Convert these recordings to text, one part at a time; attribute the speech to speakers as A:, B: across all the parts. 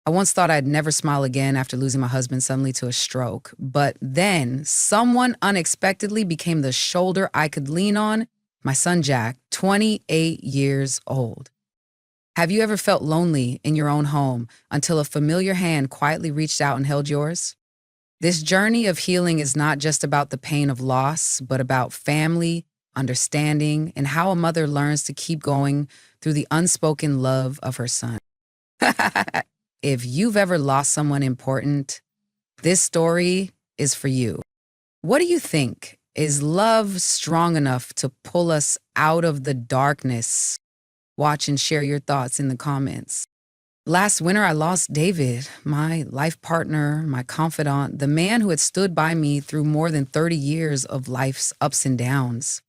A: I once thought I'd never smile again after losing my husband suddenly to a stroke. But then someone unexpectedly became the shoulder I could lean on. My son Jack, 28 years old. Have you ever felt lonely in your own home until a familiar hand quietly reached out and held yours? This journey of healing is not just about the pain of loss, but about family, understanding, and how a mother learns to keep going through the unspoken love of her son. If you've ever lost someone important, this story is for you. What do you think? Is love strong enough to pull us out of the darkness? Watch and share your thoughts in the comments. Last winter, I lost David, my life partner, my confidant, the man who had stood by me through more than 30 years of life's ups and downs.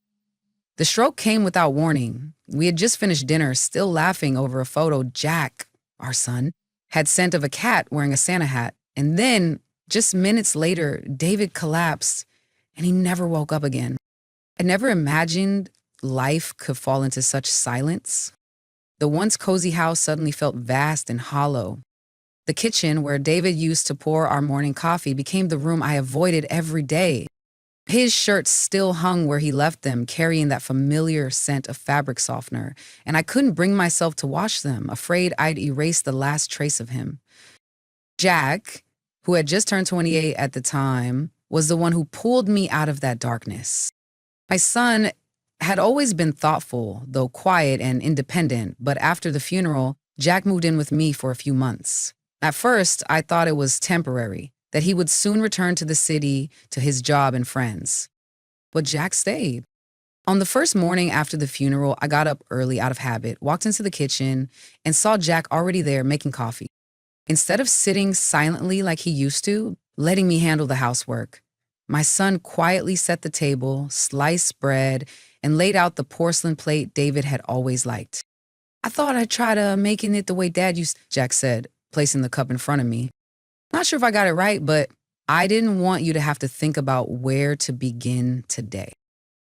A: The stroke came without warning. We had just finished dinner, still laughing over a photo Jack, our son, had sent of a cat wearing a Santa hat. And then, just minutes later, David collapsed and he never woke up again. I never imagined life could fall into such silence. The once cozy house suddenly felt vast and hollow. The kitchen, where David used to pour our morning coffee, became the room I avoided every day. His shirts still hung where he left them, carrying that familiar scent of fabric softener, and I couldn't bring myself to wash them, afraid I'd erase the last trace of him. Jack, who had just turned 28 at the time, was the one who pulled me out of that darkness. My son had always been thoughtful, though quiet and independent, but after the funeral, Jack moved in with me for a few months. At first, I thought it was temporary, that he would soon return to the city, to his job and friends. But Jack stayed. On the first morning after the funeral, I got up early out of habit, walked into the kitchen, and saw Jack already there making coffee. Instead of sitting silently like he used to, letting me handle the housework, my son quietly set the table, sliced bread, and laid out the porcelain plate David had always liked. "I thought I'd try to making it the way Dad used," Jack said, placing the cup in front of me. "Not sure if I got it right, but I didn't want you to have to think about where to begin today."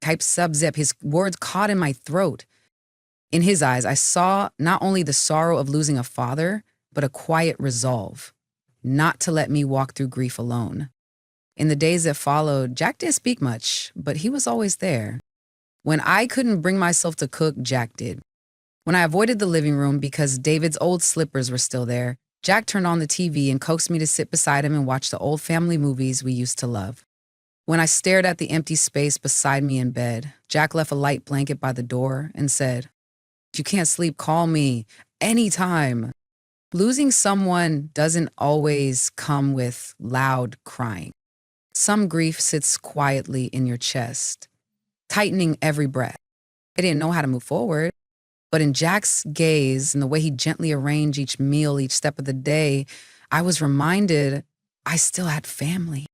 A: Type sub-zip, his words caught in my throat. In his eyes, I saw not only the sorrow of losing a father, but a quiet resolve, not to let me walk through grief alone. In the days that followed, Jack didn't speak much, but he was always there. When I couldn't bring myself to cook, Jack did. When I avoided the living room because David's old slippers were still there, Jack turned on the TV and coaxed me to sit beside him and watch the old family movies we used to love. When I stared at the empty space beside me in bed, Jack left a light blanket by the door and said, "If you can't sleep, call me anytime." Losing someone doesn't always come with loud crying. Some grief sits quietly in your chest, tightening every breath. I didn't know how to move forward, but in Jack's gaze and the way he gently arranged each meal, each step of the day, I was reminded I still had family.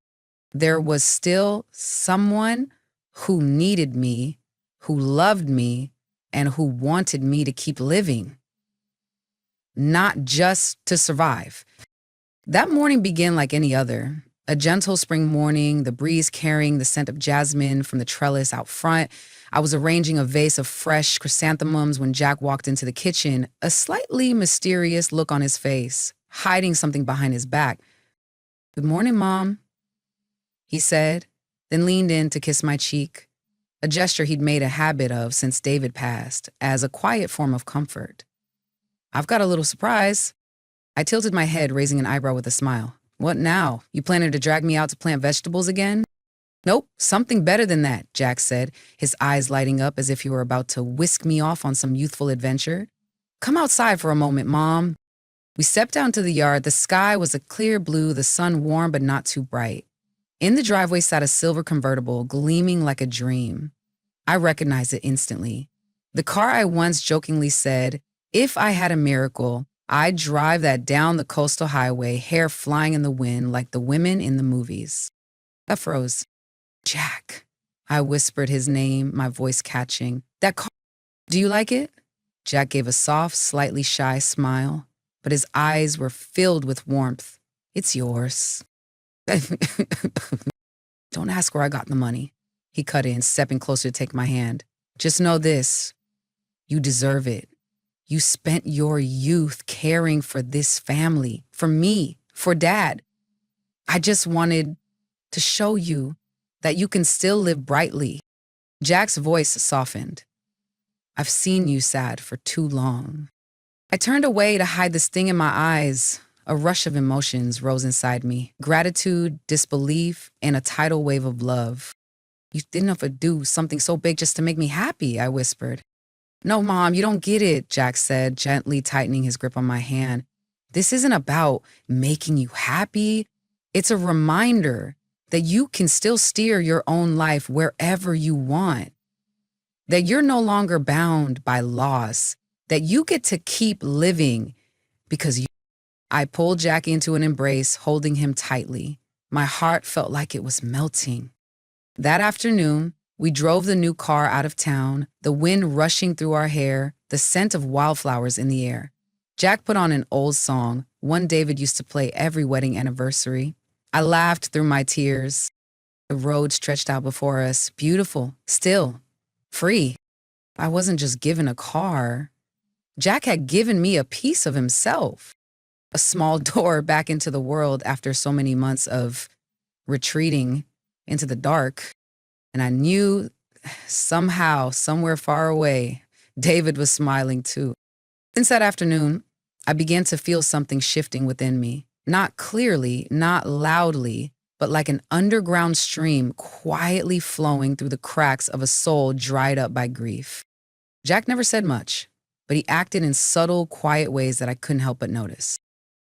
A: There was still someone who needed me, who loved me, and who wanted me to keep living, not just to survive. That morning began like any other. A gentle spring morning, the breeze carrying the scent of jasmine from the trellis out front. I was arranging a vase of fresh chrysanthemums when Jack walked into the kitchen, a slightly mysterious look on his face, hiding something behind his back. "Good morning, Mom," he said, then leaned in to kiss my cheek, a gesture he'd made a habit of since David passed, as a quiet form of comfort. "I've got a little surprise." I tilted my head, raising an eyebrow with a smile. "What now? You planning to drag me out to plant vegetables again?" "Nope, something better than that," Jack said, his eyes lighting up as if he were about to whisk me off on some youthful adventure. "Come outside for a moment, Mom." We stepped out into the yard. The sky was a clear blue, the sun warm but not too bright. In the driveway sat a silver convertible, gleaming like a dream. I recognized it instantly. The car I once jokingly said, if I had a miracle, I'd drive that down the coastal highway, hair flying in the wind like the women in the movies. I froze. "Jack," I whispered his name, my voice catching. "That car, do you like it?" Jack gave a soft, slightly shy smile, but his eyes were filled with warmth. "It's yours." "Don't ask where I got the money," he cut in, stepping closer to take my hand. "Just know this, you deserve it. You spent your youth caring for this family, for me, for Dad. I just wanted to show you that you can still live brightly." Jack's voice softened. "I've seen you sad for too long." I turned away to hide the sting in my eyes. A rush of emotions rose inside me: gratitude, disbelief, and a tidal wave of love. "You didn't have to do something so big just to make me happy," I whispered. "No, Mom, you don't get it," Jack said, gently tightening his grip on my hand. "This isn't about making you happy. It's a reminder that you can still steer your own life wherever you want, that you're no longer bound by loss, that you get to keep living because you." I pulled Jack into an embrace, holding him tightly. My heart felt like it was melting. That afternoon, we drove the new car out of town, the wind rushing through our hair, the scent of wildflowers in the air. Jack put on an old song, one David used to play every wedding anniversary. I laughed through my tears. The road stretched out before us, beautiful, still, free. I wasn't just given a car. Jack had given me a piece of himself, a small door back into the world after so many months of retreating into the dark. And I knew somehow, somewhere far away, David was smiling too. Since that afternoon, I began to feel something shifting within me. Not clearly, not loudly, but like an underground stream quietly flowing through the cracks of a soul dried up by grief. Jack never said much, but he acted in subtle, quiet ways that I couldn't help but notice.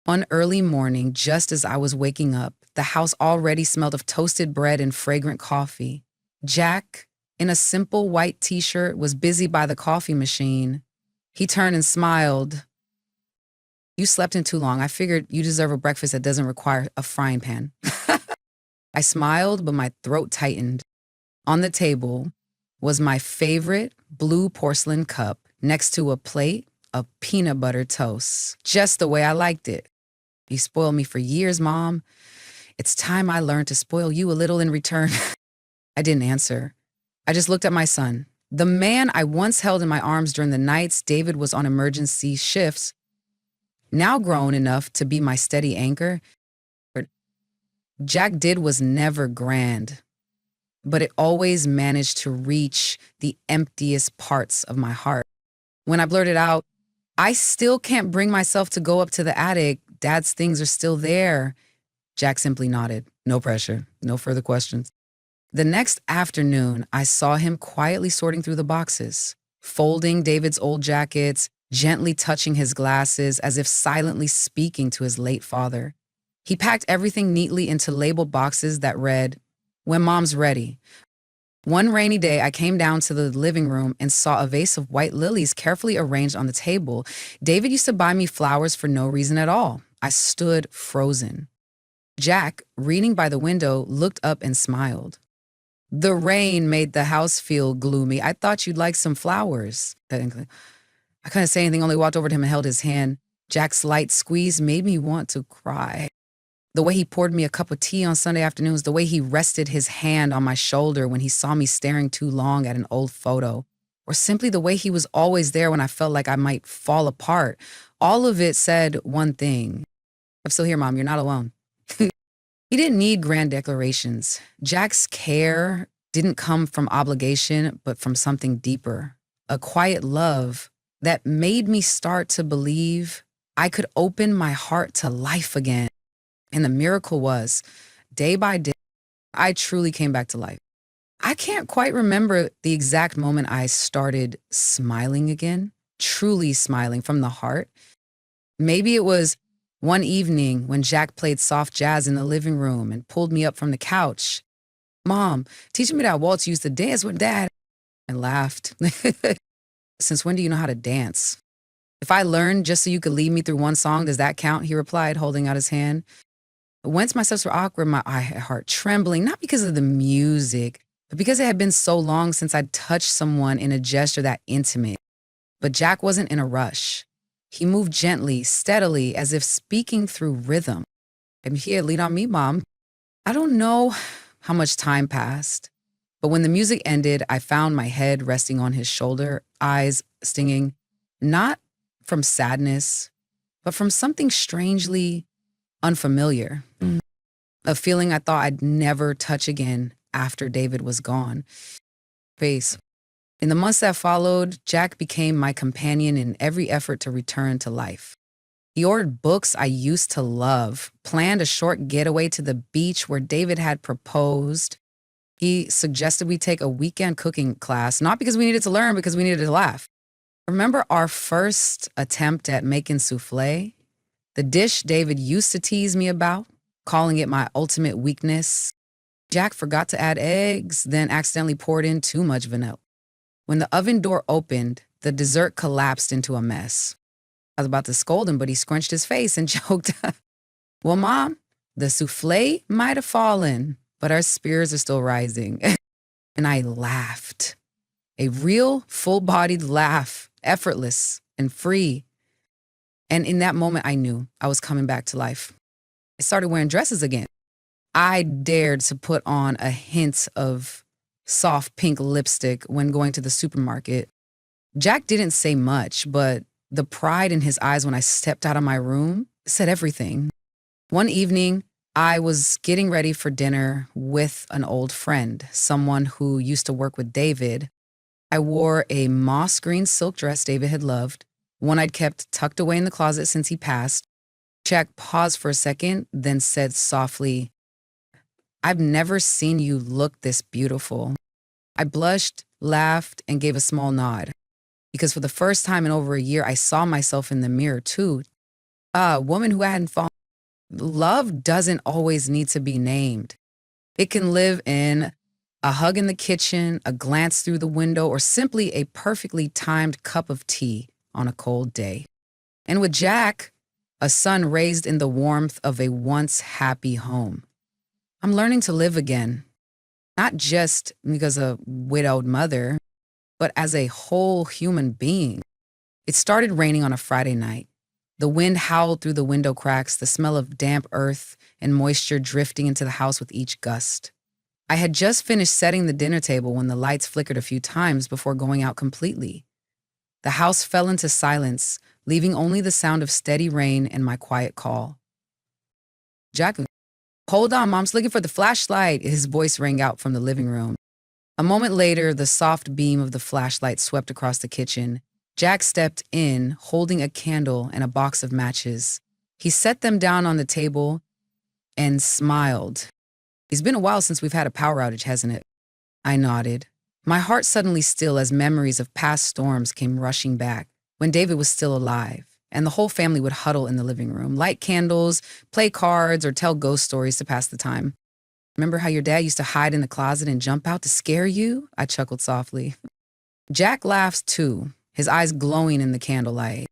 A: One early morning, just as I was waking up, the house already smelled of toasted bread and fragrant coffee. Jack, in a simple white t-shirt, was busy by the coffee machine. He turned and smiled. "You slept in too long. I figured you deserve a breakfast that doesn't require a frying pan." I smiled, but my throat tightened. On the table was my favorite blue porcelain cup next to a plate of peanut butter toast, just the way I liked it. "You spoiled me for years, Mom. It's time I learned to spoil you a little in return." I didn't answer. I just looked at my son. The man I once held in my arms during the nights David was on emergency shifts, now grown enough to be my steady anchor. What Jack did was never grand, but it always managed to reach the emptiest parts of my heart. When I blurted out, "I still can't bring myself to go up to the attic. Dad's things are still there," Jack simply nodded. No pressure, no further questions. The next afternoon, I saw him quietly sorting through the boxes, folding David's old jackets, gently touching his glasses as if silently speaking to his late father. He packed everything neatly into labeled boxes that read, "When Mom's ready." One rainy day, I came down to the living room and saw a vase of white lilies carefully arranged on the table. David used to buy me flowers for no reason at all. I stood frozen. Jack, reading by the window, looked up and smiled. "The rain made the house feel gloomy. I thought you'd like some flowers." I couldn't say anything, only walked over to him and held his hand. Jack's light squeeze made me want to cry. The way he poured me a cup of tea on Sunday afternoons, the way he rested his hand on my shoulder when he saw me staring too long at an old photo, or simply the way he was always there when I felt like I might fall apart. All of it said one thing: "I'm still here, Mom. You're not alone." He didn't need grand declarations. Jack's care didn't come from obligation, but from something deeper, a quiet love that made me start to believe I could open my heart to life again. And the miracle was, day by day, I truly came back to life. I can't quite remember the exact moment I started smiling again, truly smiling from the heart. Maybe it was one evening when Jack played soft jazz in the living room and pulled me up from the couch. "Mom, teaching me that waltz used to dance with Dad." I laughed. "Since when do you know how to dance?" "If I learned just so you could lead me through one song, does that count?" he replied, holding out his hand. Once my steps were awkward, my heart trembling, not because of the music, but because it had been so long since I'd touched someone in a gesture that intimate. But Jack wasn't in a rush. He moved gently, steadily, as if speaking through rhythm. "I'm here, lead on me, Mom." I don't know how much time passed, but when the music ended, I found my head resting on his shoulder, eyes stinging, not from sadness, but from something strangely unfamiliar. A feeling I thought I'd never touch again after David was gone. Face. In the months that followed, Jack became my companion in every effort to return to life. He ordered books I used to love, planned a short getaway to the beach where David had proposed. He suggested we take a weekend cooking class, not because we needed to learn, because we needed to laugh. Remember our first attempt at making souffle? The dish David used to tease me about, calling it my ultimate weakness. Jack forgot to add eggs, then accidentally poured in too much vanilla. When the oven door opened, the dessert collapsed into a mess. I was about to scold him, but he scrunched his face and joked, "Well, Mom, the souffle might have fallen, but our spirits are still rising." And I laughed. A real, full-bodied laugh, effortless and free. And in that moment, I knew I was coming back to life. I started wearing dresses again. I dared to put on a hint of soft pink lipstick when going to the supermarket. Jack didn't say much, but the pride in his eyes when I stepped out of my room said everything. One evening, I was getting ready for dinner with an old friend, someone who used to work with David. I wore a moss green silk dress David had loved, one I'd kept tucked away in the closet since he passed. Jack paused for a second, then said softly, "I've never seen you look this beautiful." I blushed, laughed, and gave a small nod, because for the first time in over a year, I saw myself in the mirror too. A woman who hadn't fallen. Love doesn't always need to be named. It can live in a hug in the kitchen, a glance through the window, or simply a perfectly timed cup of tea on a cold day. And with Jack, a son raised in the warmth of a once happy home. I'm learning to live again, not just because a widowed mother, but as a whole human being. It started raining on a Friday night. The wind howled through the window cracks, the smell of damp earth and moisture drifting into the house with each gust. I had just finished setting the dinner table when the lights flickered a few times before going out completely. The house fell into silence, leaving only the sound of steady rain and my quiet call. "Jack, hold on, Mom's looking for the flashlight," his voice rang out from the living room. A moment later, the soft beam of the flashlight swept across the kitchen. Jack stepped in, holding a candle and a box of matches. He set them down on the table and smiled. "It's been a while since we've had a power outage, hasn't it?" I nodded, my heart suddenly still as memories of past storms came rushing back, when David was still alive, and the whole family would huddle in the living room, light candles, play cards, or tell ghost stories to pass the time. "Remember how your dad used to hide in the closet and jump out to scare you?" I chuckled softly. Jack laughed too, his eyes glowing in the candlelight.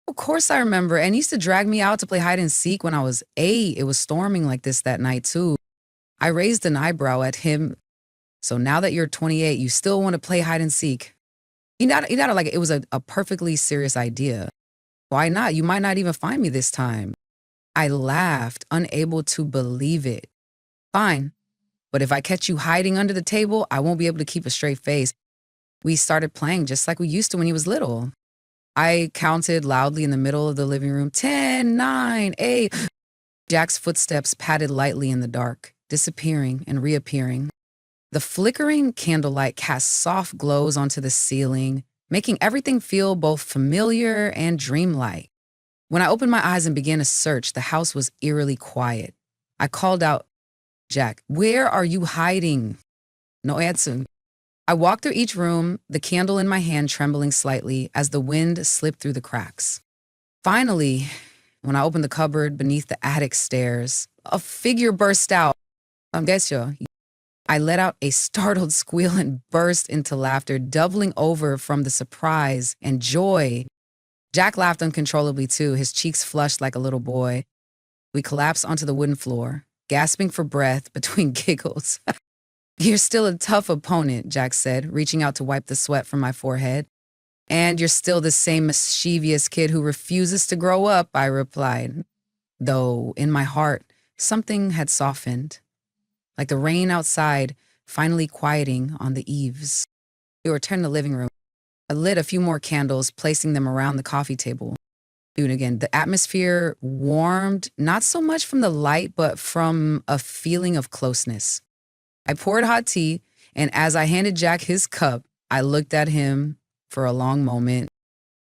A: "Of course I remember, and he used to drag me out to play hide and seek when I was 8. It was storming like this that night too." I raised an eyebrow at him. "So now that you're 28, you still want to play hide and seek?" He nodded like it was a perfectly serious idea. "Why not? You might not even find me this time." I laughed, unable to believe it. "Fine, but if I catch you hiding under the table, I won't be able to keep a straight face." We started playing just like we used to when he was little. I counted loudly in the middle of the living room, 10, 9, 8. Jack's footsteps padded lightly in the dark, disappearing and reappearing. The flickering candlelight cast soft glows onto the ceiling, making everything feel both familiar and dreamlike. When I opened my eyes and began to search, the house was eerily quiet. I called out, "Jack, where are you hiding?" No answer. I walked through each room, the candle in my hand trembling slightly as the wind slipped through the cracks. Finally, when I opened the cupboard beneath the attic stairs, a figure burst out. Guess you. I let out a startled squeal and burst into laughter, doubling over from the surprise and joy. Jack laughed uncontrollably too, his cheeks flushed like a little boy. We collapsed onto the wooden floor, gasping for breath between giggles. "You're still a tough opponent," Jack said, reaching out to wipe the sweat from my forehead. "And you're still the same mischievous kid who refuses to grow up," I replied. Though in my heart, something had softened, like the rain outside finally quieting on the eaves. We returned to the living room. I lit a few more candles, placing them around the coffee table. And again, the atmosphere warmed, not so much from the light, but from a feeling of closeness. I poured hot tea, and as I handed Jack his cup, I looked at him for a long moment.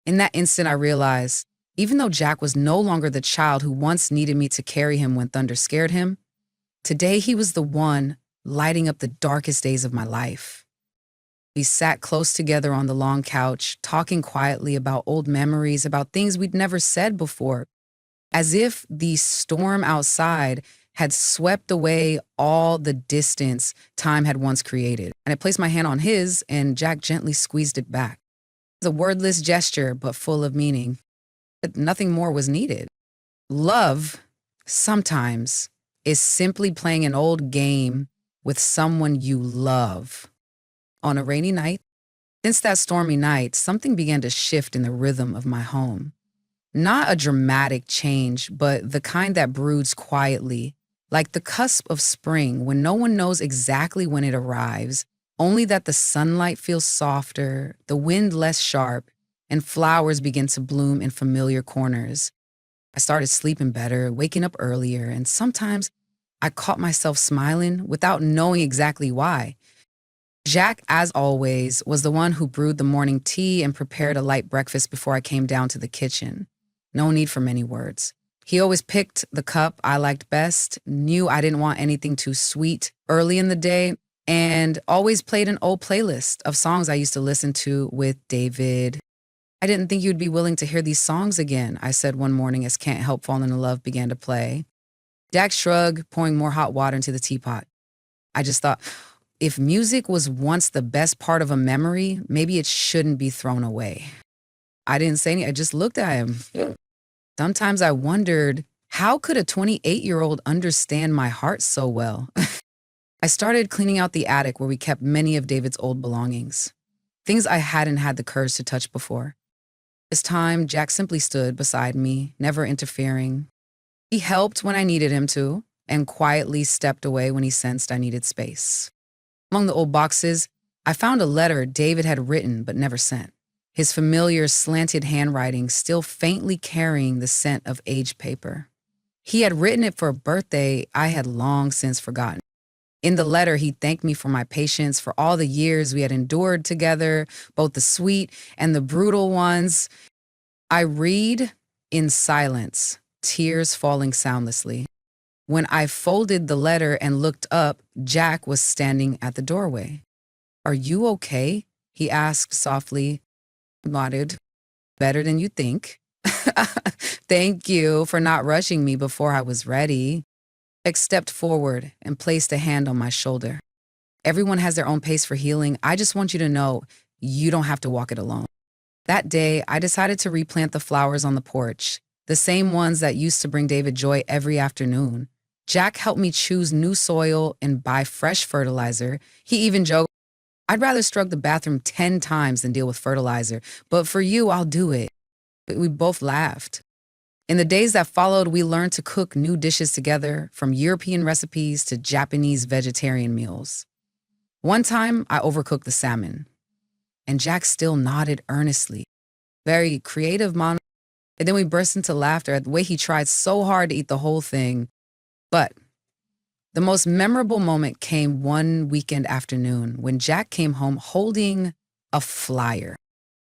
A: In that instant, I realized, even though Jack was no longer the child who once needed me to carry him when thunder scared him, today he was the one lighting up the darkest days of my life. We sat close together on the long couch, talking quietly about old memories, about things we'd never said before, as if the storm outside had swept away all the distance time had once created. And I placed my hand on his, and Jack gently squeezed it back. It was a wordless gesture, but full of meaning. But nothing more was needed. Love, sometimes, is simply playing an old game with someone you love. On a rainy night, since that stormy night, something began to shift in the rhythm of my home. Not a dramatic change, but the kind that broods quietly, like the cusp of spring when no one knows exactly when it arrives, only that the sunlight feels softer, the wind less sharp, and flowers begin to bloom in familiar corners. I started sleeping better, waking up earlier, and sometimes I caught myself smiling without knowing exactly why. Jack, as always, was the one who brewed the morning tea and prepared a light breakfast before I came down to the kitchen. No need for many words. He always picked the cup I liked best, knew I didn't want anything too sweet early in the day, and always played an old playlist of songs I used to listen to with David. I didn't think you'd be willing to hear these songs again, I said one morning as Can't Help Falling in Love began to play. Jack shrugged, pouring more hot water into the teapot. I just thought, if music was once the best part of a memory, maybe it shouldn't be thrown away. I didn't say anything. I just looked at him. Sometimes I wondered, how could a 28-year-old understand my heart so well? I started cleaning out the attic where we kept many of David's old belongings, things I hadn't had the courage to touch before. This time, Jack simply stood beside me, never interfering. He helped when I needed him to, and quietly stepped away when he sensed I needed space. Among the old boxes, I found a letter David had written but never sent, his familiar slanted handwriting still faintly carrying the scent of aged paper. He had written it for a birthday I had long since forgotten. In the letter, he thanked me for my patience, for all the years we had endured together, both the sweet and the brutal ones. I read in silence, tears falling soundlessly. When I folded the letter and looked up, Jack was standing at the doorway. "Are you okay?" he asked softly. I nodded. "Better than you think." "Thank you for not rushing me before I was ready." Jack stepped forward and placed a hand on my shoulder. "Everyone has their own pace for healing. I just want you to know you don't have to walk it alone." That day, I decided to replant the flowers on the porch, the same ones that used to bring David joy every afternoon. Jack helped me choose new soil and buy fresh fertilizer. He even joked, "I'd rather scrub the bathroom 10 times than deal with fertilizer, but for you, I'll do it." We both laughed. In the days that followed, we learned to cook new dishes together, from European recipes to Japanese vegetarian meals. One time, I overcooked the salmon, and Jack still nodded earnestly. Very creative, Mom. And then we burst into laughter at the way he tried so hard to eat the whole thing. But the most memorable moment came one weekend afternoon when Jack came home holding a flyer.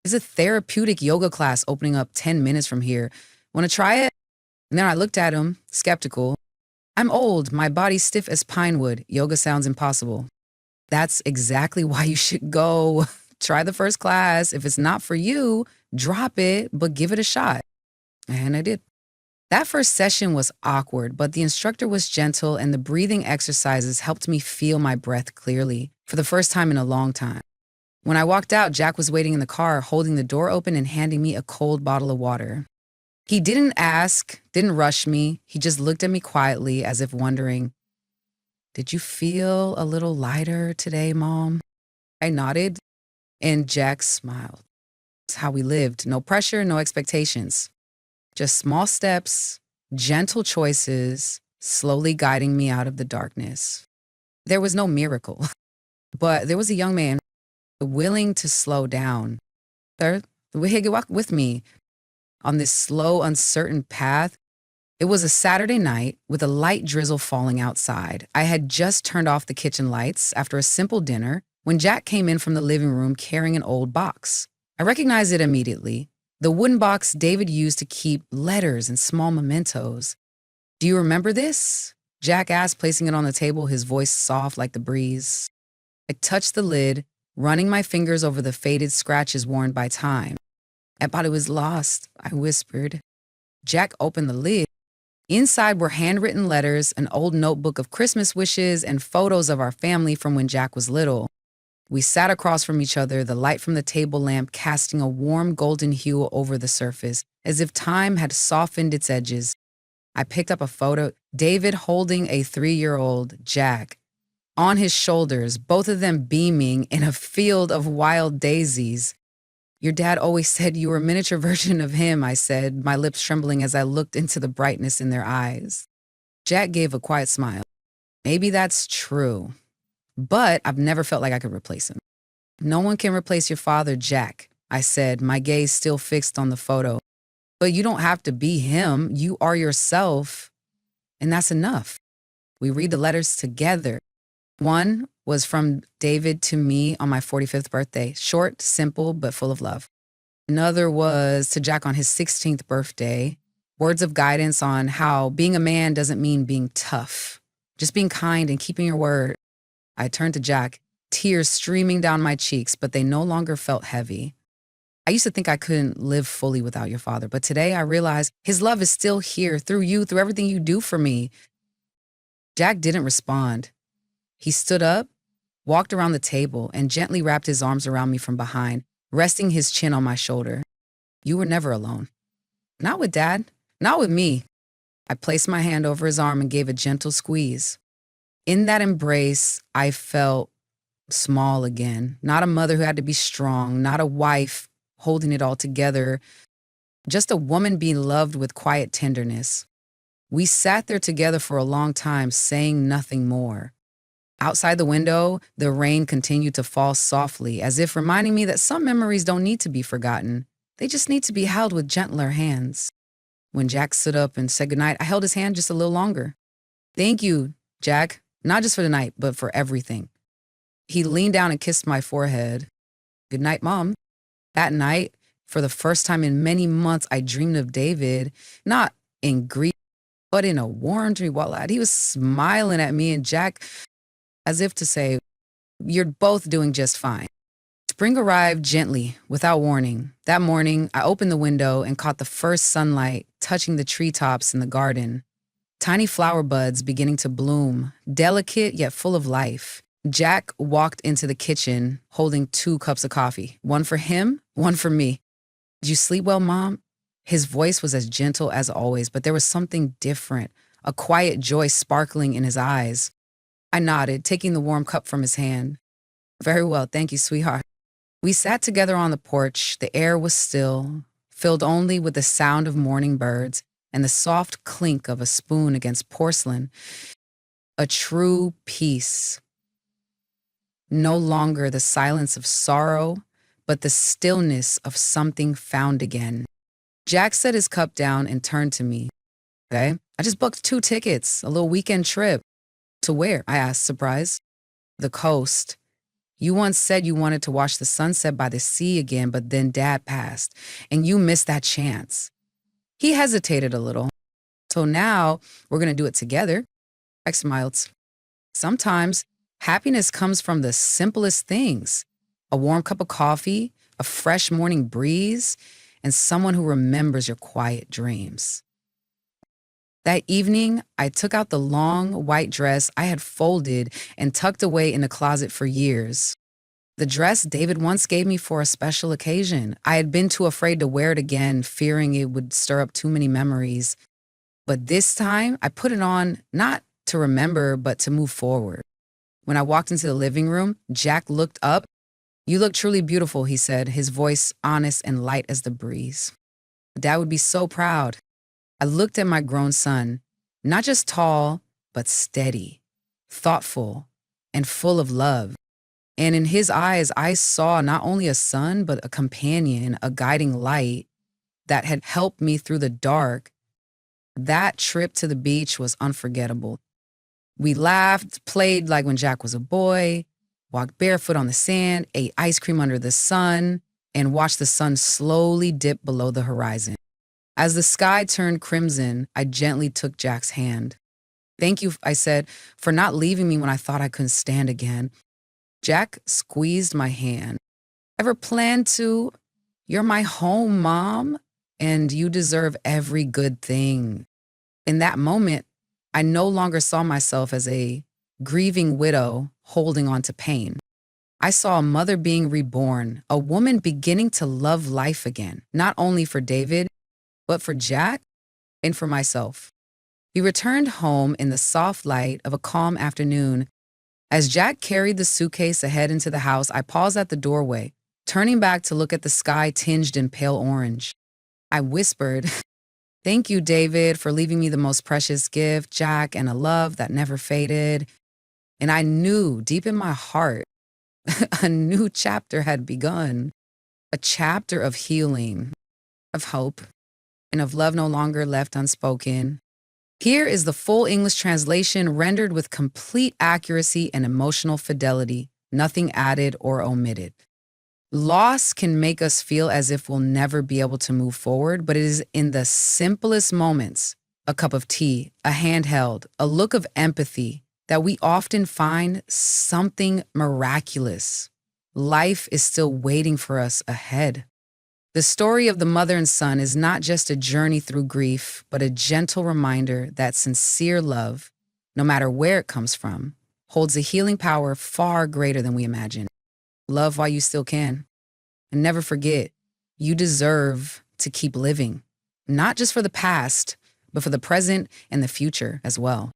A: There's a therapeutic yoga class opening up 10 minutes from here. Want to try it? And then I looked at him, skeptical. "I'm old, my body's stiff as pine wood. Yoga sounds impossible." "That's exactly why you should go. Try the first class. If it's not for you, drop it, but give it a shot." And I did. That first session was awkward, but the instructor was gentle and the breathing exercises helped me feel my breath clearly for the first time in a long time. When I walked out, Jack was waiting in the car, holding the door open and handing me a cold bottle of water. He didn't ask, didn't rush me. He just looked at me quietly as if wondering, "Did you feel a little lighter today, Mom?" I nodded, and Jack smiled. It's how we lived. No pressure, no expectations. Just small steps, gentle choices, slowly guiding me out of the darkness. There was no miracle, but there was a young man willing to slow down, Sir, walk with me on this slow, uncertain path. It was a Saturday night with a light drizzle falling outside. I had just turned off the kitchen lights after a simple dinner when Jack came in from the living room carrying an old box. I recognized it immediately. The wooden box David used to keep letters and small mementos. Do you remember this? Jack asked, placing it on the table, his voice soft like the breeze. I touched the lid, running my fingers over the faded scratches worn by time. I thought it was lost, I whispered. Jack opened the lid. Inside were handwritten letters, an old notebook of Christmas wishes, and photos of our family from when Jack was little. We sat across from each other, the light from the table lamp casting a warm golden hue over the surface, as if time had softened its edges. I picked up a photo, David holding a 3-year-old Jack. On his shoulders, both of them beaming in a field of wild daisies. Your dad always said you were a miniature version of him, I said, my lips trembling as I looked into the brightness in their eyes. Jack gave a quiet smile. Maybe that's true, but I've never felt like I could replace him. No one can replace your father, Jack, I said, my gaze still fixed on the photo. But you don't have to be him. You are yourself, and that's enough. We read the letters together. One was from David to me on my 45th birthday, short, simple, but full of love. Another was to Jack on his 16th birthday, words of guidance on how being a man doesn't mean being tough, just being kind and keeping your word. I turned to Jack, tears streaming down my cheeks, but they no longer felt heavy. I used to think I couldn't live fully without your father, but today I realize his love is still here through you, through everything you do for me. Jack didn't respond. He stood up, walked around the table, and gently wrapped his arms around me from behind, resting his chin on my shoulder. You were never alone. Not with Dad, not with me. I placed my hand over his arm and gave a gentle squeeze. In that embrace, I felt small again. Not a mother who had to be strong, not a wife holding it all together, just a woman being loved with quiet tenderness. We sat there together for a long time, saying nothing more. Outside the window, the rain continued to fall softly, as if reminding me that some memories don't need to be forgotten. They just need to be held with gentler hands. When Jack stood up and said goodnight, I held his hand just a little longer. Thank you, Jack, not just for the night, but for everything. He leaned down and kissed my forehead. Good night, Mom. That night, for the first time in many months, I dreamed of David, not in grief, but in a warm dream. He was smiling at me and Jack, as if to say, you're both doing just fine. Spring arrived gently, without warning. That morning, I opened the window and caught the first sunlight touching the treetops in the garden. Tiny flower buds beginning to bloom, delicate yet full of life. Jack walked into the kitchen holding 2 cups of coffee, one for him, one for me. Did you sleep well, Mom? His voice was as gentle as always, but there was something different, a quiet joy sparkling in his eyes. I nodded, taking the warm cup from his hand. Very well, thank you, sweetheart. We sat together on the porch. The air was still, filled only with the sound of morning birds and the soft clink of a spoon against porcelain. A true peace. No longer the silence of sorrow, but the stillness of something found again. Jack set his cup down and turned to me. Okay, I just booked 2 tickets, a little weekend trip. To where? I asked, surprised. The coast. You once said you wanted to watch the sunset by the sea again, but then Dad passed, and you missed that chance. He hesitated a little. So now we're going to do it together. I smiled. Sometimes happiness comes from the simplest things. A warm cup of coffee, a fresh morning breeze, and someone who remembers your quiet dreams. That evening, I took out the long white dress I had folded and tucked away in the closet for years. The dress David once gave me for a special occasion. I had been too afraid to wear it again, fearing it would stir up too many memories. But this time, I put it on not to remember, but to move forward. When I walked into the living room, Jack looked up. You look truly beautiful, he said, his voice honest and light as the breeze. Dad would be so proud. I looked at my grown son, not just tall, but steady, thoughtful, and full of love. And in his eyes, I saw not only a son, but a companion, a guiding light that had helped me through the dark. That trip to the beach was unforgettable. We laughed, played like when Jack was a boy, walked barefoot on the sand, ate ice cream under the sun, and watched the sun slowly dip below the horizon. As the sky turned crimson, I gently took Jack's hand. "Thank you," I said, "for not leaving me when I thought I couldn't stand again." Jack squeezed my hand. "Ever plan to? You're my home, Mom, and you deserve every good thing." In that moment, I no longer saw myself as a grieving widow holding on to pain. I saw a mother being reborn, a woman beginning to love life again, not only for David, but for Jack and for myself. We returned home in the soft light of a calm afternoon. As Jack carried the suitcase ahead into the house, I paused at the doorway, turning back to look at the sky tinged in pale orange. I whispered, "Thank you, David, for leaving me the most precious gift, Jack, and a love that never faded." And I knew deep in my heart, a new chapter had begun, a chapter of healing, of hope, and of love no longer left unspoken. Here is the full English translation rendered with complete accuracy and emotional fidelity, nothing added or omitted. Loss can make us feel as if we'll never be able to move forward, but it is in the simplest moments, a cup of tea, a hand held, a look of empathy, that we often find something miraculous. Life is still waiting for us ahead. The story of the mother and son is not just a journey through grief, but a gentle reminder that sincere love, no matter where it comes from, holds a healing power far greater than we imagine. Love while you still can. And never forget, you deserve to keep living, not just for the past, but for the present and the future as well.